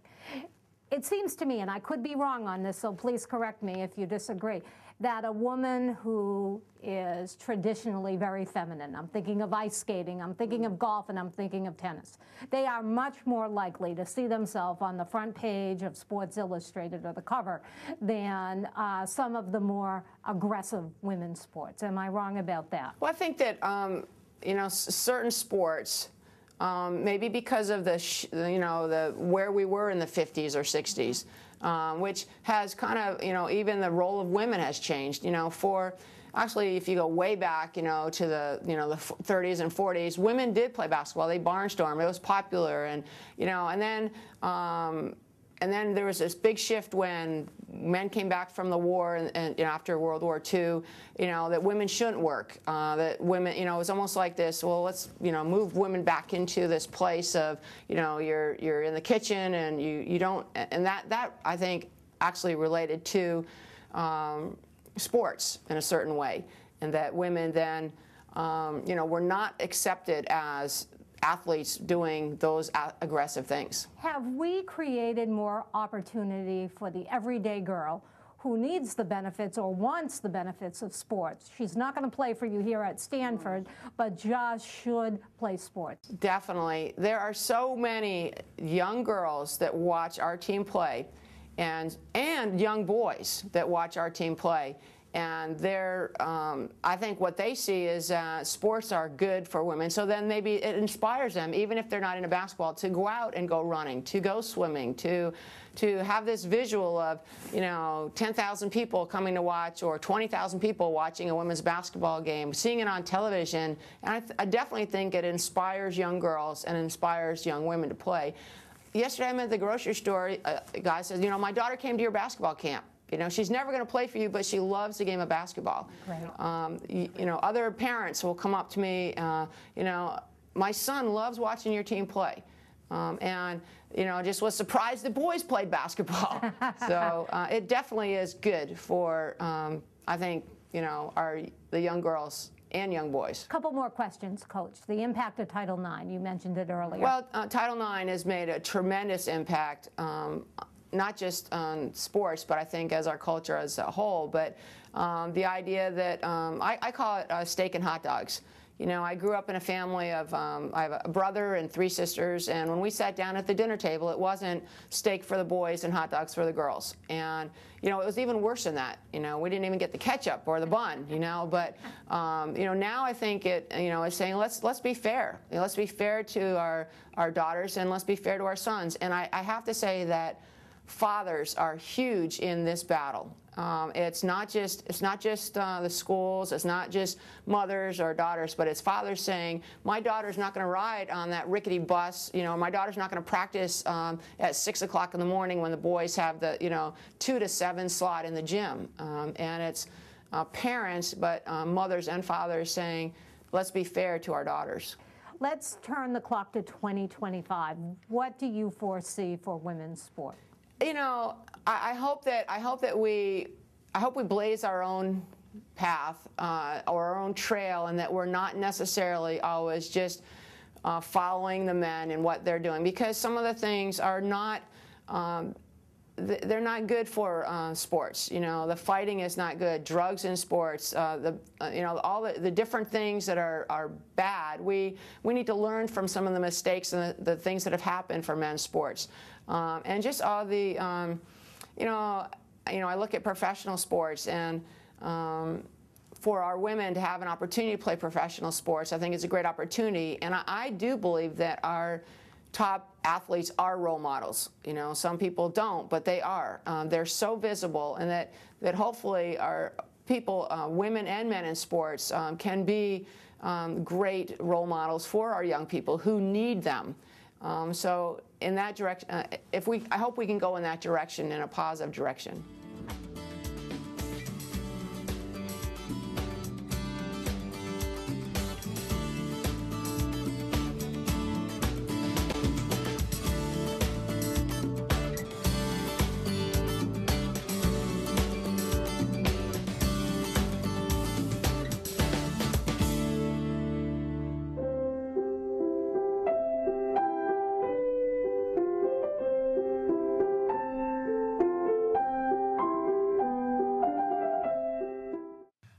It seems to me, and I could be wrong on this, so please correct me if you disagree, that a woman who is traditionally very feminine, I'm thinking of ice skating, I'm thinking of golf, and I'm thinking of tennis, they are much more likely to see themselves on the front page of Sports Illustrated or the cover than some of the more aggressive women's sports. Am I wrong about that? Well, I think that, you know, certain sports, maybe because of you know, where we were in the 50s or 60s, which has kind of, you know, even the role of women has changed. You know, actually, if you go way back, you know, to the, you know, the 30s and 40s, women did play basketball. They barnstormed. It was popular, and, you know, and then there was this big shift when men came back from the war and you know, after World War II, you know, that women shouldn't work. That women, you know, it was almost like this. Well, let's, you know, move women back into this place of, you know, you're in the kitchen and you don't, and that I think actually related to sports in a certain way, and that women then, you know, were not accepted as athletes doing those aggressive things. Have we created more opportunity for the everyday girl who needs the benefits or wants the benefits of sports? She's not going to play for you here at Stanford, but just should play sports. Definitely. There are so many young girls that watch our team play, and young boys that watch our team play. And they're, I think what they see is sports are good for women. So then maybe it inspires them, even if they're not into basketball, to go out and go running, to go swimming, to have this visual of, you know, 10,000 people coming to watch, or 20,000 people watching a women's basketball game, seeing it on television. And I definitely think it inspires young girls and inspires young women to play. Yesterday I'm at the grocery store. A guy says, you know, my daughter came to your basketball camp. You know, she's never going to play for you, but she loves the game of basketball. Right. You know, other parents will come up to me, you know, my son loves watching your team play. And, you know, just was surprised the boys played basketball. So it definitely is good for, I think, you know, the young girls and young boys. A couple more questions, Coach. The impact of Title IX, you mentioned it earlier. Well, Title IX has made a tremendous impact, not just on sports, but I think as our culture as a whole. But the idea that, I call it steak and hot dogs. You know, I grew up in a family of, I have a brother and 3 sisters, and when we sat down at the dinner table, it wasn't steak for the boys and hot dogs for the girls. And, you know, it was even worse than that. You know, we didn't even get the ketchup or the bun, you know, but, you know, now I think it, you know, is saying let's be fair. You know, let's be fair to our daughters, and let's be fair to our sons. And I have to say that fathers are huge in this battle. It's not just the schools, it's not just mothers or daughters, but it's fathers saying, my daughter's not going to ride on that rickety bus, you know, my daughter's not going to practice at 6 o'clock in the morning when the boys have the, you know, 2 to 7 slot in the gym. And it's parents, but mothers and fathers saying, let's be fair to our daughters. Let's turn the clock to 2025. What do you foresee for women's sport? You know, I hope we blaze our own path or our own trail, and that we're not necessarily always just following the men and what they're doing, because some of the things are not, they're not good for sports. You know, the fighting is not good. Drugs in sports, you know, all the different things that are bad. We need to learn from some of the mistakes and the things that have happened for men's sports, and just all the, you know, I look at professional sports, and for our women to have an opportunity to play professional sports, I think it's a great opportunity. And I do believe that our top athletes are role models. You know, some people don't, but they are. They're so visible, and that hopefully our people, women and men in sports, can be great role models for our young people who need them. So in that direction, I hope we can go in that direction, in a positive direction.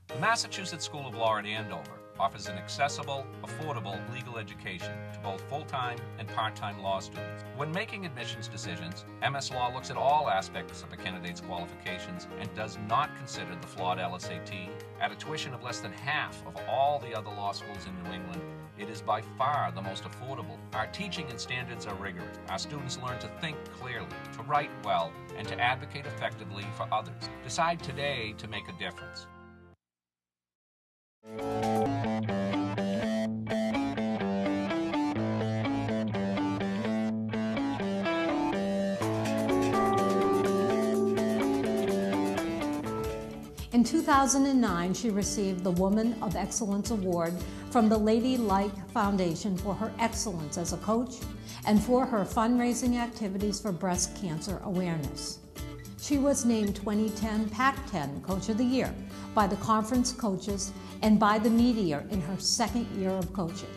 The Massachusetts School of Law at Andover offers an accessible, affordable legal education to both full-time and part-time law students. When making admissions decisions, MS Law looks at all aspects of a candidate's qualifications and does not consider the flawed LSAT. At a tuition of less than half of all the other law schools in New England, it is by far the most affordable. Our teaching and standards are rigorous. Our students learn to think clearly, to write well, and to advocate effectively for others. Decide today to make a difference. In 2009, she received the Woman of Excellence Award from the Lady Like Foundation for her excellence as a coach and for her fundraising activities for breast cancer awareness. She was named 2010 Pac-10 Coach of the Year by the conference coaches and by the media in her second year of coaching.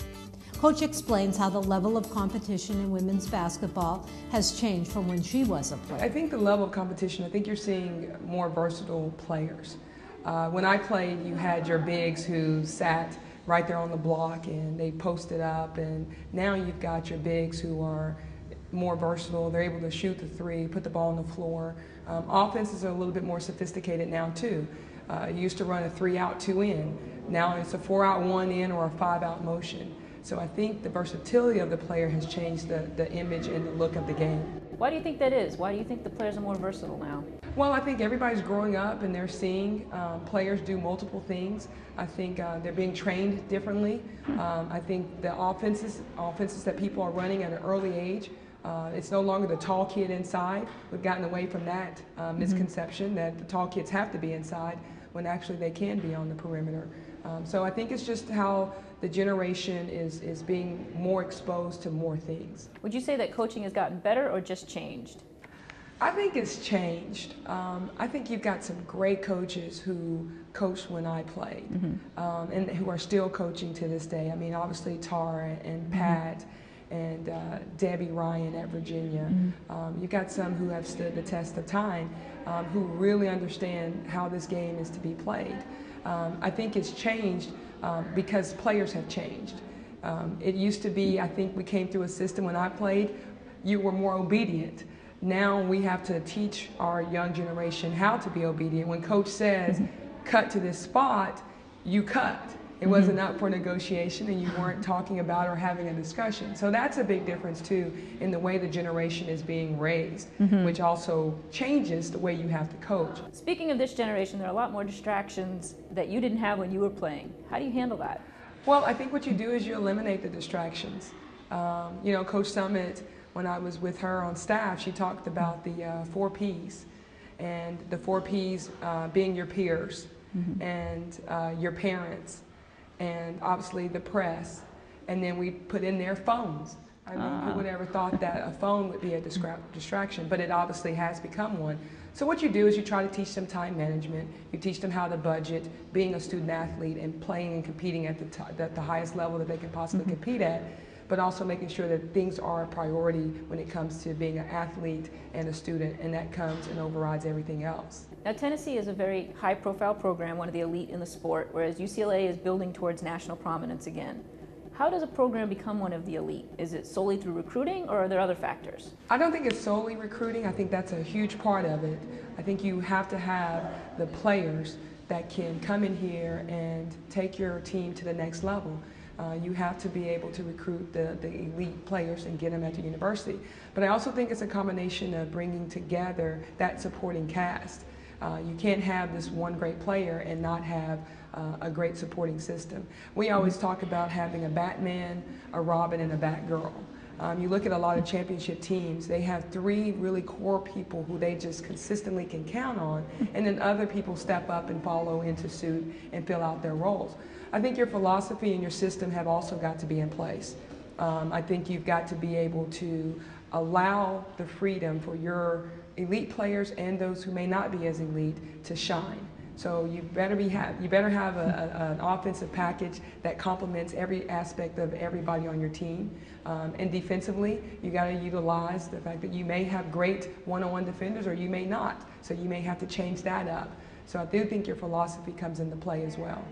Coach explains how the level of competition in women's basketball has changed from when she was a player. I think the level of competition, I think you're seeing more versatile players. When I played, you had your bigs who sat right there on the block and they posted up, and now you've got your bigs who are more versatile. They're able to shoot the three, put the ball on the floor. Offenses are a little bit more sophisticated now too. You used to run a 3-out, 2-in. Now it's a 4-out, 1-in or a 5-out motion. So I think the versatility of the player has changed the image and the look of the game. Why do you think that is? Why do you think the players are more versatile now? Well, I think everybody's growing up and they're seeing players do multiple things. I think they're being trained differently. I think the offenses that people are running at an early age, it's no longer the tall kid inside. We've gotten away from that misconception that the tall kids have to be inside when actually they can be on the perimeter. So I think it's just how the generation is being more exposed to more things. Would you say that coaching has gotten better or just changed? I think it's changed. I think you've got some great coaches who coached when I played, and who are still coaching to this day. I mean, obviously Tara and Pat and Debbie Ryan at Virginia. You've got some who have stood the test of time, who really understand how this game is to be played. I think it's changed because players have changed. It used to be, I think we came through a system when I played, you were more obedient. Now we have to teach our young generation how to be obedient. When coach says, cut to this spot, you cut. It wasn't up for negotiation and you weren't talking about or having a discussion. So that's a big difference too in the way the generation is being raised, which also changes the way you have to coach. Speaking of this generation, there are a lot more distractions that you didn't have when you were playing. How do you handle that? Well, I think what you do is you eliminate the distractions. You know, Coach Summitt, when I was with her on staff, she talked about the 4 Ps, and the 4 Ps being your peers and your parents, and obviously the press, and then we put in their phones. I mean, who would ever thought that a phone would be a distraction, but it obviously has become one. So what you do is you try to teach them time management, you teach them how to budget, being a student athlete and playing and competing at the highest level that they can possibly compete at, but also making sure that things are a priority when it comes to being an athlete and a student, and that comes and overrides everything else. Now, Tennessee is a very high-profile program, one of the elite in the sport, whereas UCLA is building towards national prominence again. How does a program become one of the elite? Is it solely through recruiting, or are there other factors? I don't think it's solely recruiting. I think that's a huge part of it. I think you have to have the players that can come in here and take your team to the next level. You have to be able to recruit the elite players and get them at the university. But I also think it's a combination of bringing together that supporting cast. You can't have this one great player and not have a great supporting system. We always talk about having a Batman, a Robin, and a Batgirl. You look at a lot of championship teams, they have 3 really core people who they just consistently can count on, and then other people step up and follow into suit and fill out their roles. I think your philosophy and your system have also got to be in place. I think you've got to be able to allow the freedom for your elite players and those who may not be as elite to shine. So you better have an offensive package that complements every aspect of everybody on your team. And defensively, you got to utilize the fact that you may have great one-on-one defenders or you may not. So you may have to change that up. So I do think your philosophy comes into play as well.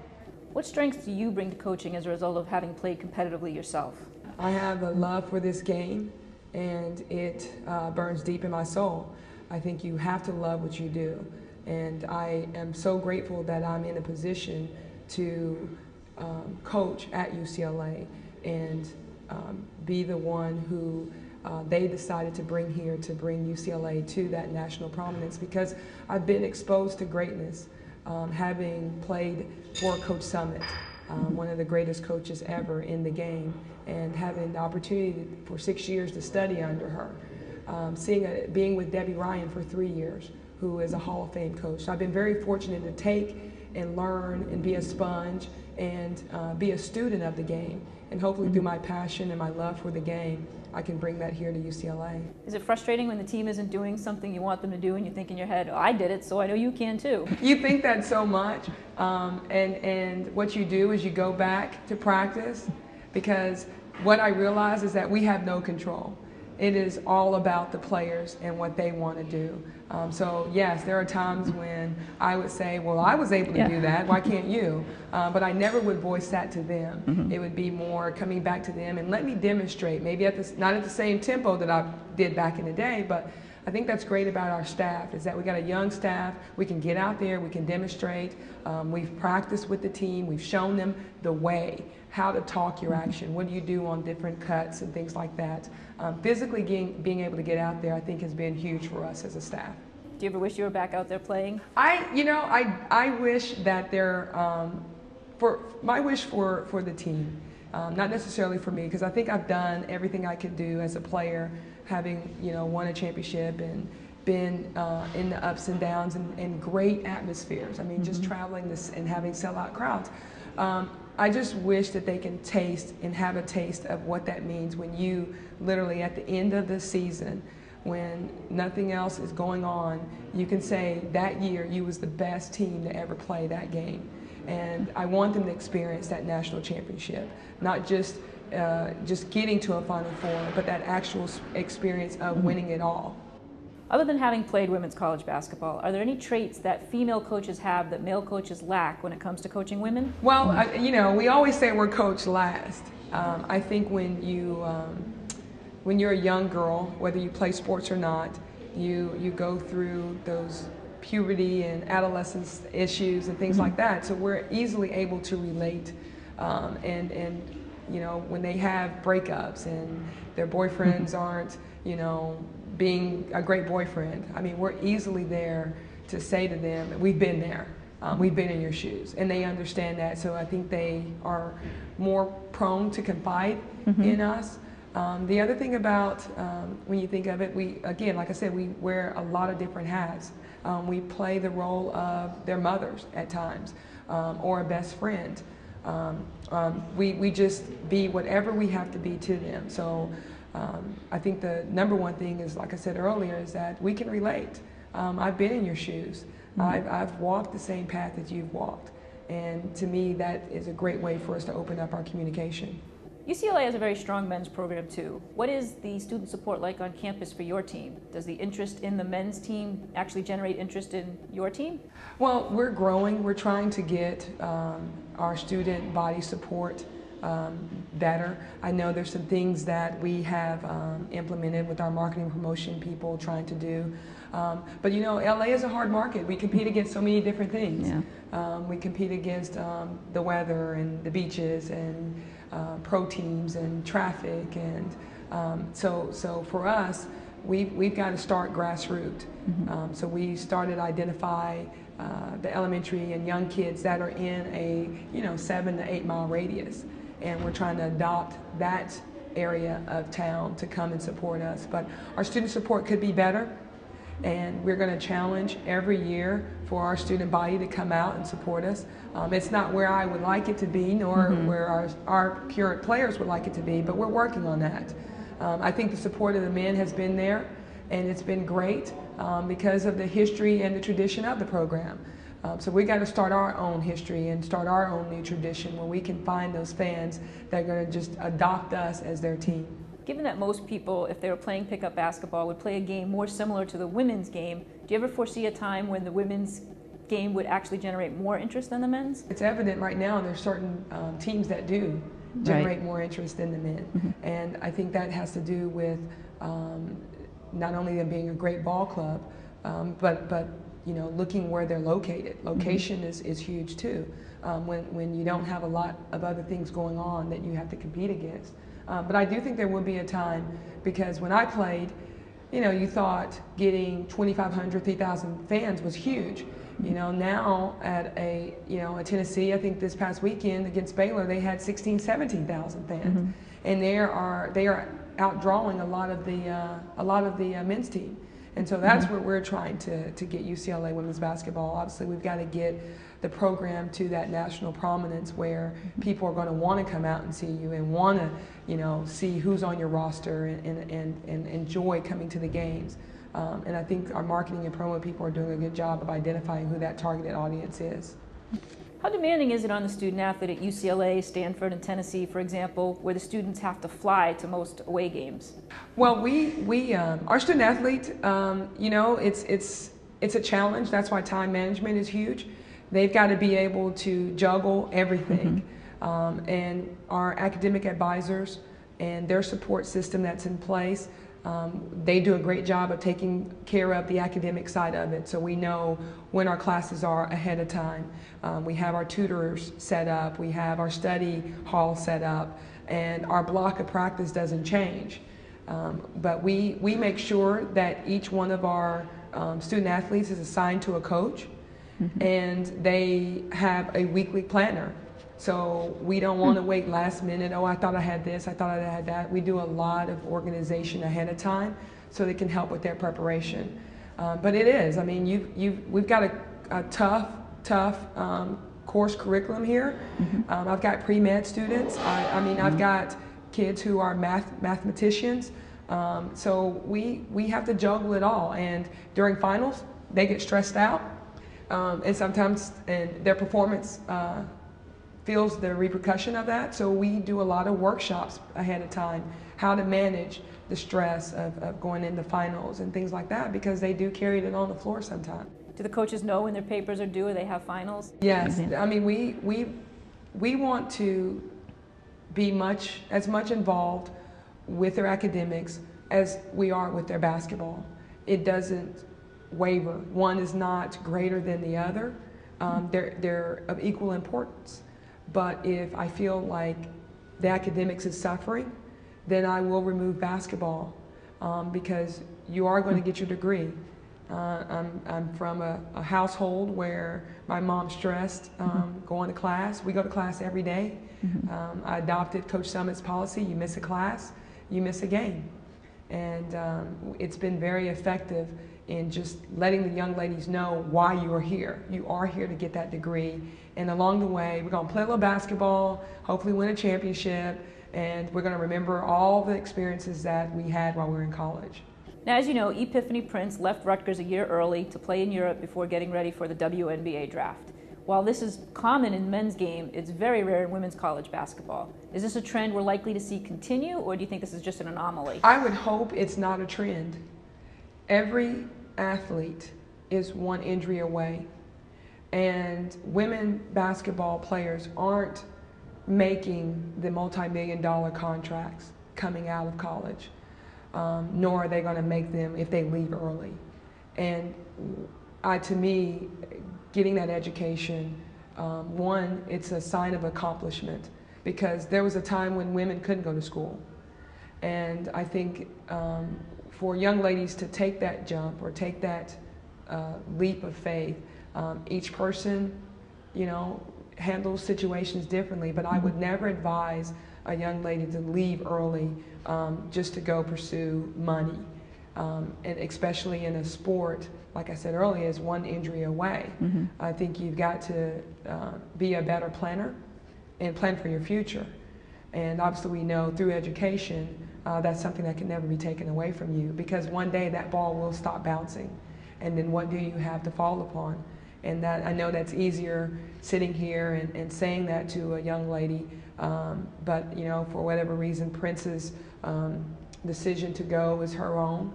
What strengths do you bring to coaching as a result of having played competitively yourself? I have a love for this game, and it burns deep in my soul. I think you have to love what you do. And I am so grateful that I'm in a position to coach at UCLA and be the one who they decided to bring here to bring UCLA to that national prominence, because I've been exposed to greatness, having played for Coach Summitt, one of the greatest coaches ever in the game, and having the opportunity for 6 years to study under her. Being with Debbie Ryan for 3 years, who is a Hall of Fame coach. So I've been very fortunate to take and learn and be a sponge and be a student of the game. And hopefully through my passion and my love for the game, I can bring that here to UCLA. Is it frustrating when the team isn't doing something you want them to do and you think in your head, oh, I did it, so I know you can too? You think that so much, and what you do is you go back to practice, because what I realize is that we have no control. It is all about the players and what they want to do. So yes, there are times when I would say, well, I was able to do that, why can't you? But I never would voice that to them. It would be more coming back to them and let me demonstrate, maybe not at the same tempo that I did back in the day, but I think that's great about our staff, is that we got a young staff, we can get out there, we can demonstrate, we've practiced with the team, we've shown them the way, how to talk your action, what do you do on different cuts and things like that. Physically being able to get out there, I think, has been huge for us as a staff. Do you ever wish you were back out there playing? I wish that my wish for the team, not necessarily for me, because I think I've done everything I could do as a player, having won a championship and been in the ups and downs and great atmospheres. I mean, just traveling this and having sellout crowds. I just wish that they can taste and have a taste of what that means when you literally at the end of the season, when nothing else is going on, you can say that year you was the best team to ever play that game. And I want them to experience that national championship, not just getting to a Final Four, but that actual experience of winning it all. Other than having played women's college basketball, are there any traits that female coaches have that male coaches lack when it comes to coaching women? Well, we always say we're coached last. I think when you're a young girl, whether you play sports or not, you go through those puberty and adolescence issues and things like that. So we're easily able to relate, and when they have breakups and their boyfriends aren't, being a great boyfriend. I mean, we're easily there to say to them that we've been there, we've been in your shoes, and they understand that. So I think they are more prone to confide in us. The other thing about when you think of it, again, like I said, we wear a lot of different hats. We play the role of their mothers at times, or a best friend. We just be whatever we have to be to them. So I think the number one thing is, like I said earlier, is that we can relate. I've been in your shoes. I've walked the same path that you've walked. And to me, that is a great way for us to open up our communication. UCLA has a very strong men's program too. What is the student support like on campus for your team? Does the interest in the men's team actually generate interest in your team? Well, we're growing. We're trying to get our student body support better. I know there's some things that we have implemented with our marketing promotion people trying to do. But LA is a hard market. We compete against so many different things. We compete against the weather and the beaches and pro teams and traffic, and so for us, we've got to start grassroots. So we started to identify the elementary and young kids that are in a 7 to 8 mile radius, and we're trying to adopt that area of town to come and support us. But our student support could be better, and we're going to challenge every year for our student body to come out and support us. It's not where I would like it to be, nor where our current players would like it to be, but we're working on that. I think the support of the men has been there, and it's been great because of the history and the tradition of the program. So we got to start our own history and start our own new tradition where we can find those fans that are going to just adopt us as their team. Given that most people, if they were playing pickup basketball, would play a game more similar to the women's game, do you ever foresee a time when the women's game would actually generate more interest than the men's? It's evident right now there's certain teams that do generate more interest than the men. And I think that has to do with not only them being a great ball club, but looking where they're located. Location is huge too. When you don't have a lot of other things going on that you have to compete against. But I do think there will be a time, because when I played, you thought getting 2,500, 3,000 fans was huge. Now at a Tennessee, I think this past weekend against Baylor, they had 16,000, 17,000 fans, and they are outdrawing a lot of the men's team. And so that's where we're trying to get UCLA women's basketball. Obviously, we've got to get the program to that national prominence where people are going to want to come out and see you and want to, you know, see who's on your roster and enjoy coming to the games. And I think our marketing and promo people are doing a good job of identifying who that targeted audience is. How demanding is it on the student athlete at UCLA, Stanford, and Tennessee, for example, where the students have to fly to most away games? Well, our student athlete, you know, it's a challenge. That's why time management is huge. They've got to be able to juggle everything. And our academic advisors and their support system that's in place, they do a great job of taking care of the academic side of it. So we know when our classes are ahead of time. We have our tutors set up, we have our study hall set up, and our block of practice doesn't change. But we make sure that each one of our student athletes is assigned to a coach, and they have a weekly planner. So we don't want to wait last minute, oh, I thought I had this, I thought I had that. We do a lot of organization ahead of time so they can help with their preparation. But it is, I mean, we've got a tough course curriculum here. I've got pre-med students. I mean, I've got kids who are mathematicians. So we have to juggle it all. And during finals, they get stressed out. And sometimes their performance feels the repercussion of that. So we do a lot of workshops ahead of time, how to manage the stress of going into finals and things like that, because they do carry it on the floor sometimes. Do the coaches know when their papers are due or they have finals? Yes, I mean, we want to be as much involved with their academics as we are with their basketball. It doesn't waver. One is not greater than the other. They're of equal importance. But if I feel like the academics is suffering, then I will remove basketball because you are going to get your degree. I'm from a household where my mom stressed going to class. We go to class every day. I adopted Coach Summitt's policy, you miss a class, you miss a game. And it's been very effective in just letting the young ladies know why you are here. You are here to get that degree. And along the way, we're going to play a little basketball, hopefully win a championship, and we're going to remember all the experiences that we had while we were in college. Now, as you know, Epiphany Prince left Rutgers a year early to play in Europe before getting ready for the WNBA draft. While this is common in men's game, it's very rare in women's college basketball. Is this a trend we're likely to see continue, or do you think this is just an anomaly? I would hope it's not a trend. Every athlete is one injury away. And women basketball players aren't making the multi-million-dollar contracts coming out of college, nor are they going to make them if they leave early. And to me, getting that education, one, it's a sign of accomplishment, because there was a time when women couldn't go to school. And I think for young ladies to take that jump or take that leap of faith, each person, you know, handles situations differently, but I would never advise a young lady to leave early just to go pursue money. And especially in a sport, like I said earlier, is one injury away. I think you've got to be a better planner and plan for your future. And obviously we know through education, that's something that can never be taken away from you, because one day that ball will stop bouncing. And then what do you have to fall upon? And that, I know that's easier sitting here and saying that to a young lady, but you know, for whatever reason, Prince's decision to go is her own.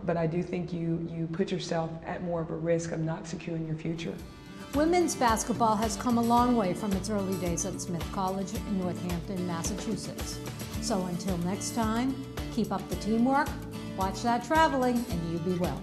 But I do think you put yourself at more of a risk of not securing your future. Women's basketball has come a long way from its early days at Smith College in Northampton, Massachusetts. So until next time, keep up the teamwork, watch that traveling, and you be well.